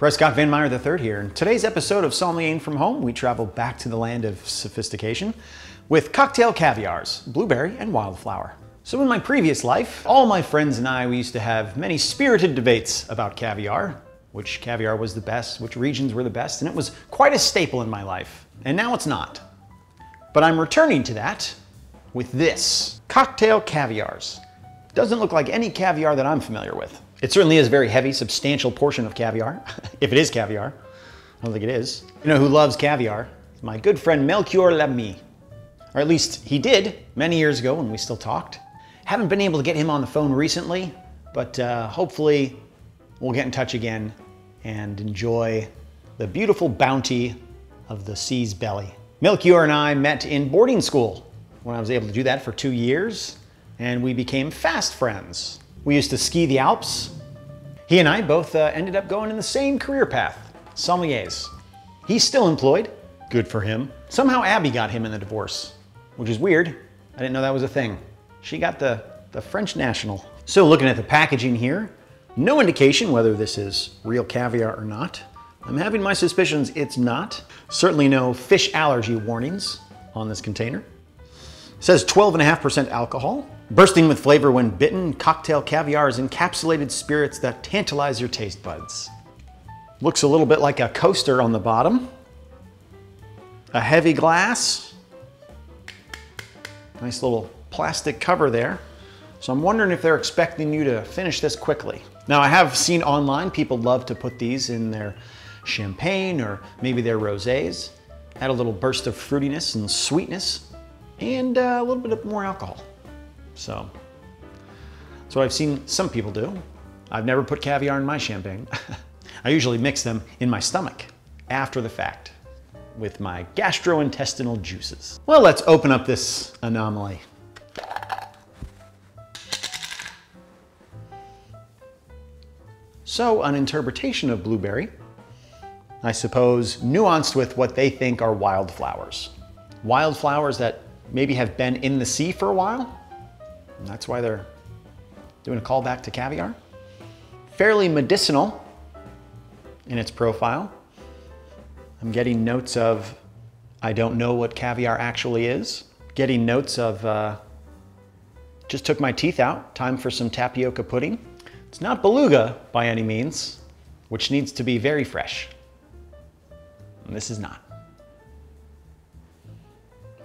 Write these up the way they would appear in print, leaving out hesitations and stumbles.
Prescott Van Meyer III here. In today's episode of Sommelier from Home, we travel back to the land of sophistication with cocktail caviars, blueberry and wildflower. So in my previous life, all my friends and I, we used to have many spirited debates about caviar, which caviar was the best, which regions were the best, and it was quite a staple in my life. And now it's not. But I'm returning to that with this. Cocktail caviars. Doesn't look like any caviar that I'm familiar with. It certainly is a very heavy, substantial portion of caviar, if it is caviar. I don't think it is. You know who loves caviar? It's my good friend Melchior Lamy. Or at least he did many years ago when we still talked. Haven't been able to get him on the phone recently, but hopefully we'll get in touch again and enjoy the beautiful bounty of the sea's belly. Melchior and I met in boarding school when I was able to do that for 2 years, and we became fast friends. We used to ski the Alps. He and I both ended up going in the same career path, sommeliers. He's still employed, good for him. Somehow Abby got him in the divorce, which is weird. I didn't know that was a thing. She got the French national. So looking at the packaging here, no indication whether this is real caviar or not. I'm having my suspicions it's not. Certainly no fish allergy warnings on this container. It says 12.5% alcohol. Bursting with flavor when bitten, cocktail caviar is encapsulated spirits that tantalize your taste buds. Looks a little bit like a coaster on the bottom. A heavy glass. Nice little plastic cover there. So I'm wondering if they're expecting you to finish this quickly. Now I have seen online people love to put these in their champagne or maybe their rosés. Add a little burst of fruitiness and sweetness and a little bit more alcohol. So that's what I've seen some people do. I've never put caviar in my champagne. I usually mix them in my stomach after the fact with my gastrointestinal juices. Well, let's open up this anomaly. So an interpretation of blueberry, I suppose, nuanced with what they think are wildflowers. Wildflowers that maybe have been in the sea for a while. And that's why they're doing a callback to caviar. Fairly medicinal in its profile. I'm getting notes of, I don't know what caviar actually is. Getting notes of, just took my teeth out, time for some tapioca pudding. It's not Beluga by any means, which needs to be very fresh. And this is not.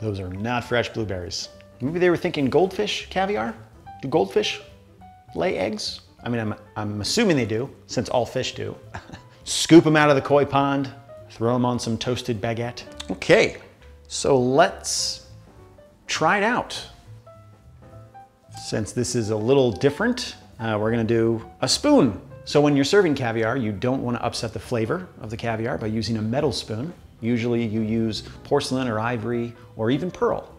Those are not fresh blueberries. Maybe they were thinking goldfish caviar? Do goldfish lay eggs? I mean, I'm assuming they do, since all fish do. Scoop them out of the koi pond, throw them on some toasted baguette. Okay, so let's try it out. Since this is a little different, we're gonna do a spoon. So when you're serving caviar, you don't wanna upset the flavor of the caviar by using a metal spoon. Usually you use porcelain or ivory or even pearl.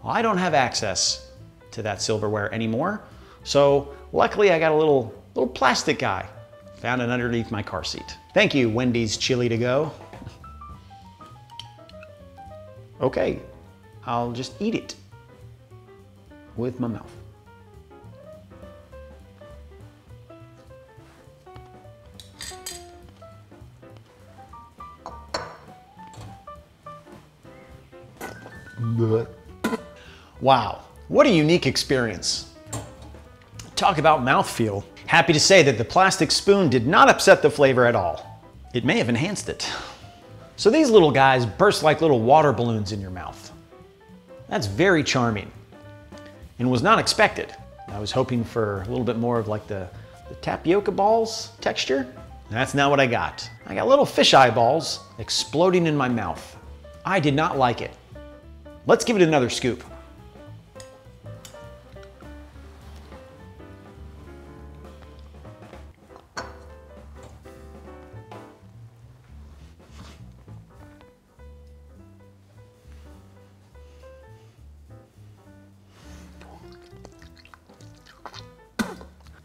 Well, I don't have access to that silverware anymore. So luckily I got a little plastic guy. Found it underneath my car seat. Thank you, Wendy's Chili to Go. Okay, I'll just eat it with my mouth. Wow, what a unique experience. Talk about mouthfeel. Happy to say that the plastic spoon did not upset the flavor at all. It may have enhanced it. So these little guys burst like little water balloons in your mouth. That's very charming and was not expected. I was hoping for a little bit more of like the tapioca balls texture. That's not what I got. I got little fish eyeballs exploding in my mouth. I did not like it. Let's give it another scoop.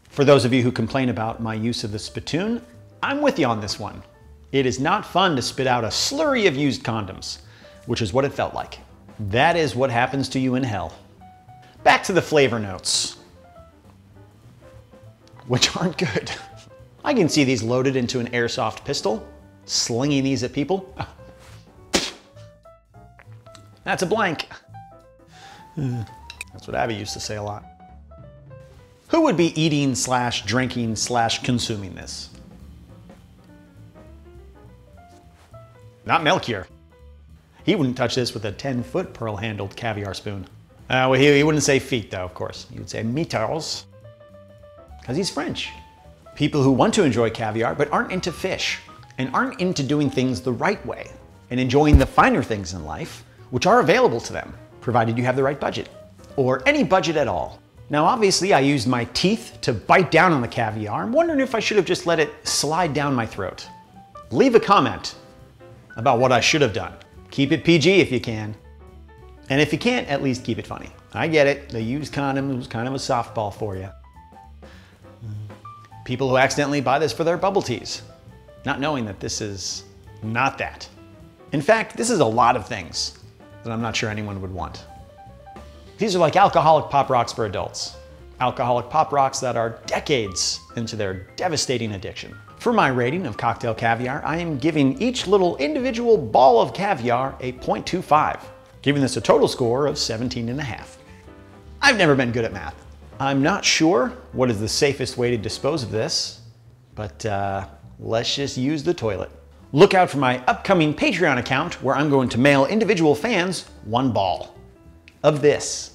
For those of you who complain about my use of the spittoon, I'm with you on this one. It is not fun to spit out a slurry of used condoms, which is what it felt like. That is what happens to you in hell. Back to the flavor notes, which aren't good. I can see these loaded into an airsoft pistol, slinging these at people. That's a blank. That's what Abby used to say a lot. Who would be eating / drinking / consuming this? Not Melchior. He wouldn't touch this with a 10-foot pearl-handled caviar spoon. Well, he wouldn't say feet, though, of course. He would say meters, because he's French. People who want to enjoy caviar but aren't into fish and aren't into doing things the right way and enjoying the finer things in life, which are available to them, provided you have the right budget, or any budget at all. Now, obviously, I used my teeth to bite down on the caviar. I'm wondering if I should have just let it slide down my throat. Leave a comment about what I should have done. Keep it PG if you can. And if you can't, at least keep it funny. I get it, the used condom was kind of a softball for you. People who accidentally buy this for their bubble teas, not knowing that this is not that. In fact, this is a lot of things that I'm not sure anyone would want. These are like alcoholic pop rocks for adults. Alcoholic pop rocks that are decades into their devastating addiction. For my rating of cocktail caviar, I am giving each little individual ball of caviar a 0.25, giving this a total score of 17.5. I've never been good at math. I'm not sure what is the safest way to dispose of this, but let's just use the toilet. Look out for my upcoming Patreon account where I'm going to mail individual fans one ball of this.